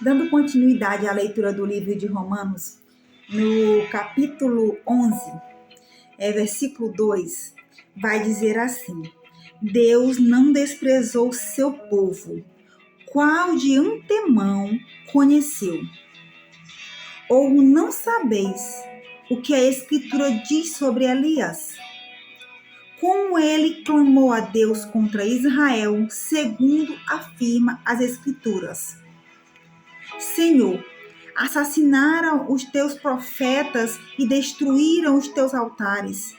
Dando continuidade à leitura do livro de Romanos, no capítulo 11, versículo 2, vai dizer assim: Deus não desprezou seu povo, qual de antemão conheceu. Ou não sabeis o que a Escritura diz sobre Elias? Como ele clamou a Deus contra Israel, segundo afirma as Escrituras. Senhor, assassinaram os teus profetas e destruíram os teus altares,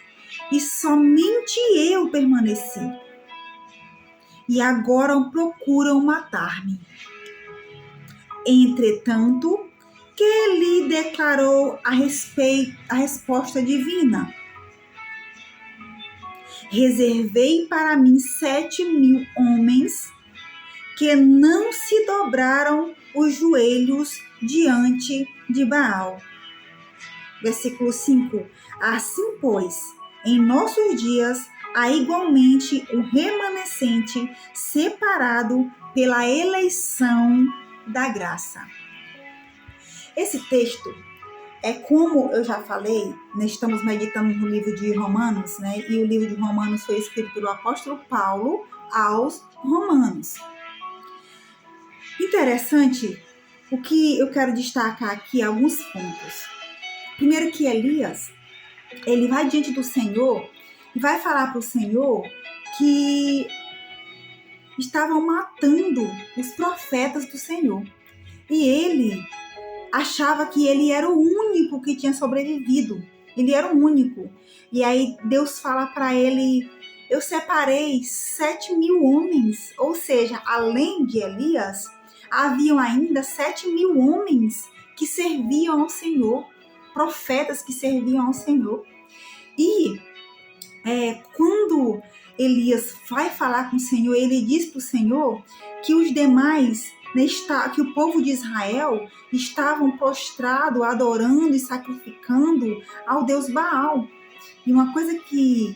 e somente eu permaneci. E agora procuram matar-me. Entretanto, que lhe declarou a resposta divina? Reservei para mim 7.000 homens que não se dobraram os joelhos diante de Baal. Versículo 5. Assim, pois, em nossos dias há igualmente um remanescente separado pela eleição da graça. Esse texto é, como eu já falei, nós estamos meditando no livro de Romanos, né? E o livro de Romanos foi escrito pelo apóstolo Paulo aos Romanos. Interessante, o que eu quero destacar aqui alguns pontos. Primeiro que Elias, ele vai diante do Senhor e vai falar para o Senhor que estavam matando os profetas do Senhor. E ele achava que ele era o único que tinha sobrevivido. Ele era o único. E aí Deus fala para ele: eu separei 7.000 homens. Ou seja, além de Elias, haviam ainda 7.000 homens que serviam ao Senhor. Profetas que serviam ao Senhor. E quando Elias vai falar com o Senhor, ele diz para o Senhor que os demais, que o povo de Israel estavam prostrados, adorando e sacrificando ao Deus Baal. E uma coisa que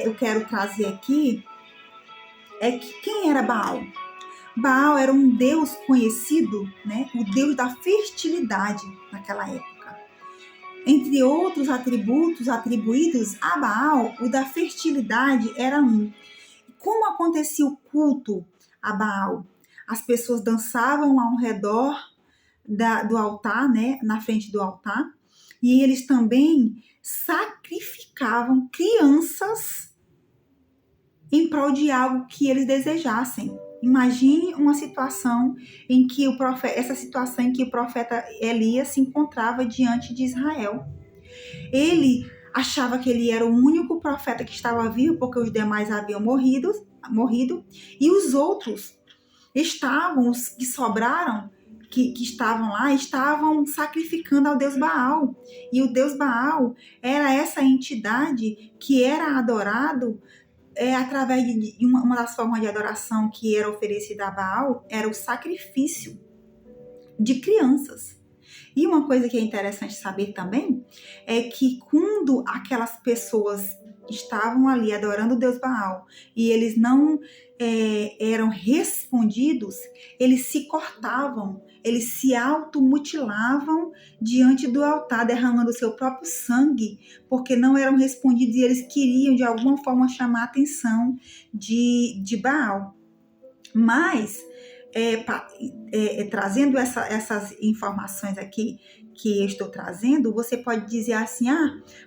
eu quero trazer aqui é que quem era Baal? Baal era um deus conhecido, né? O deus da fertilidade naquela época. Entre outros atributos atribuídos a Baal, o da fertilidade era um. Como acontecia o culto a Baal? As pessoas dançavam ao redor do altar, né, na frente do altar, e eles também sacrificavam crianças em prol de algo que eles desejassem. Imagine uma situação em que o profeta Elias se encontrava diante de Israel. Ele achava que ele era o único profeta que estava vivo, porque os demais haviam morrido, e os outros os que sobraram, que estavam lá, estavam sacrificando ao Deus Baal. E o Deus Baal era essa entidade que era adorado através de uma das formas de adoração que era oferecida a Baal, era o sacrifício de crianças. E uma coisa que é interessante saber também é que quando aquelas pessoas estavam ali adorando o Deus Baal e eles não eram respondidos, eles se cortavam, eles se automutilavam diante do altar, derramando o seu próprio sangue, porque não eram respondidos e eles queriam de alguma forma chamar a atenção de Baal. Mas trazendo essas informações aqui que eu estou trazendo, você pode dizer assim: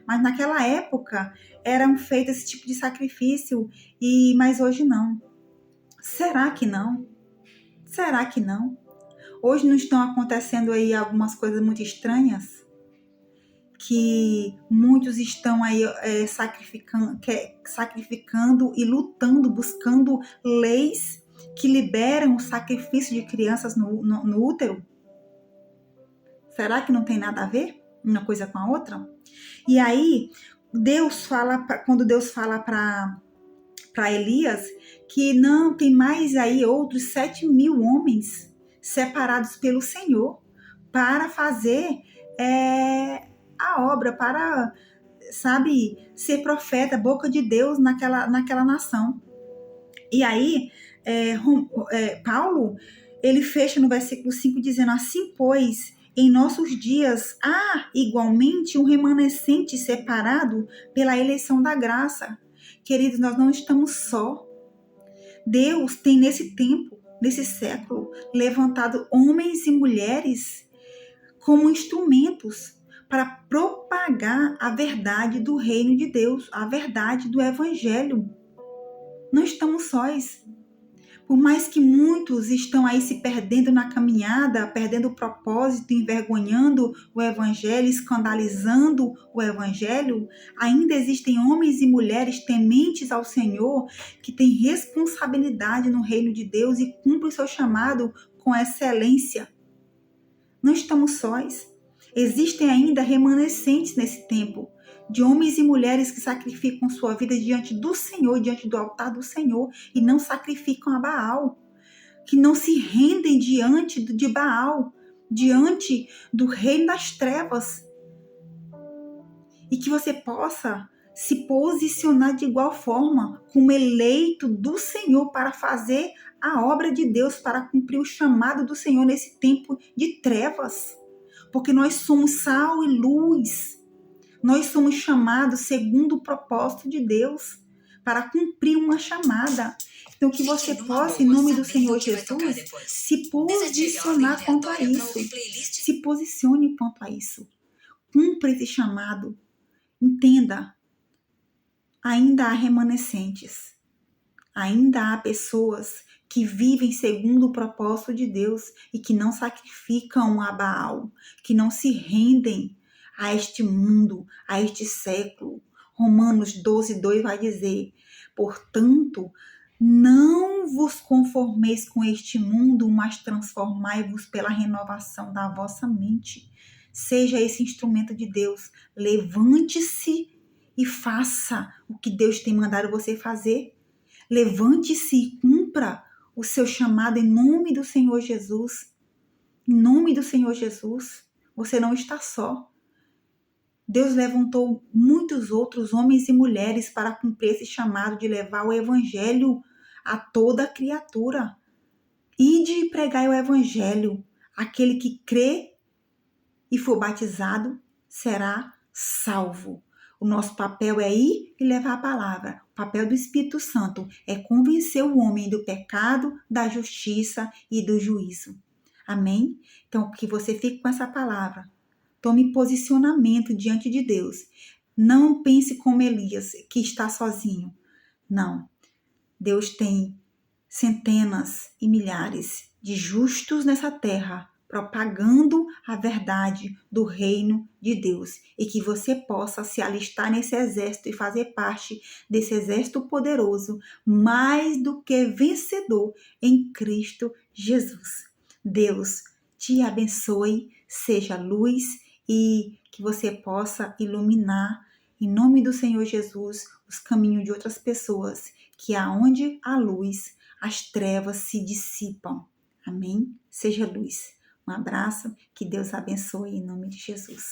mas naquela época eram feitos esse tipo de sacrifício, mas hoje não. Será que não? Será que não? Hoje não estão acontecendo aí algumas coisas muito estranhas? Que muitos estão aí sacrificando e lutando, buscando leis que liberam o sacrifício de crianças no útero? Será que não tem nada a ver uma coisa com a outra? E aí, quando Deus fala para Elias que não tem mais aí outros 7.000 homens separados pelo Senhor para fazer a obra, para, ser profeta, boca de Deus naquela nação. E aí, Paulo, ele fecha no versículo 5 dizendo: assim, pois, em nossos dias há igualmente um remanescente separado pela eleição da graça. Queridos, nós não estamos só. Deus tem nesse tempo, nesse século, levantado homens e mulheres como instrumentos para propagar a verdade do reino de Deus, a verdade do evangelho. Não estamos sós. Por mais que muitos estão aí se perdendo na caminhada, perdendo o propósito, envergonhando o evangelho, escandalizando o evangelho, ainda existem homens e mulheres tementes ao Senhor que têm responsabilidade no reino de Deus e cumprem o seu chamado com excelência. Não estamos sós. Existem ainda remanescentes nesse tempo, de homens e mulheres que sacrificam sua vida diante do Senhor, diante do altar do Senhor, e não sacrificam a Baal, que não se rendem diante de Baal, diante do reino das trevas. E que você possa se posicionar de igual forma, como eleito do Senhor para fazer a obra de Deus, para cumprir o chamado do Senhor nesse tempo de trevas. Porque nós somos sal e luz. Nós somos chamados segundo o propósito de Deus para cumprir uma chamada. Então, que você possa, em nome do Senhor Jesus, se posicionar quanto a isso. Se posicione quanto a isso. Cumpra esse chamado. Entenda, ainda há remanescentes. Ainda há pessoas que vivem segundo o propósito de Deus e que não sacrificam a Baal, que não se rendem a este mundo, a este século. Romanos 12:2 vai dizer: portanto, não vos conformeis com este mundo, mas transformai-vos pela renovação da vossa mente. Seja esse instrumento de Deus. Levante-se e faça o que Deus tem mandado você fazer. Levante-se e cumpra o seu chamado em nome do Senhor Jesus. Em nome do Senhor Jesus. Você não está só. Deus levantou muitos outros homens e mulheres para cumprir esse chamado de levar o evangelho a toda criatura. Ide pregar o evangelho. Aquele que crê e for batizado será salvo. O nosso papel é ir e levar a palavra. O papel do Espírito Santo é convencer o homem do pecado, da justiça e do juízo. Amém? Então, que você fique com essa palavra. Tome posicionamento diante de Deus. Não pense como Elias, que está sozinho. Não. Deus tem centenas e milhares de justos nessa terra, propagando a verdade do reino de Deus. E que você possa se alistar nesse exército e fazer parte desse exército poderoso, mais do que vencedor em Cristo Jesus. Deus te abençoe, seja luz e que você possa iluminar, em nome do Senhor Jesus, os caminhos de outras pessoas, que aonde há luz, as trevas se dissipam. Amém? Seja luz. Um abraço, que Deus abençoe em nome de Jesus.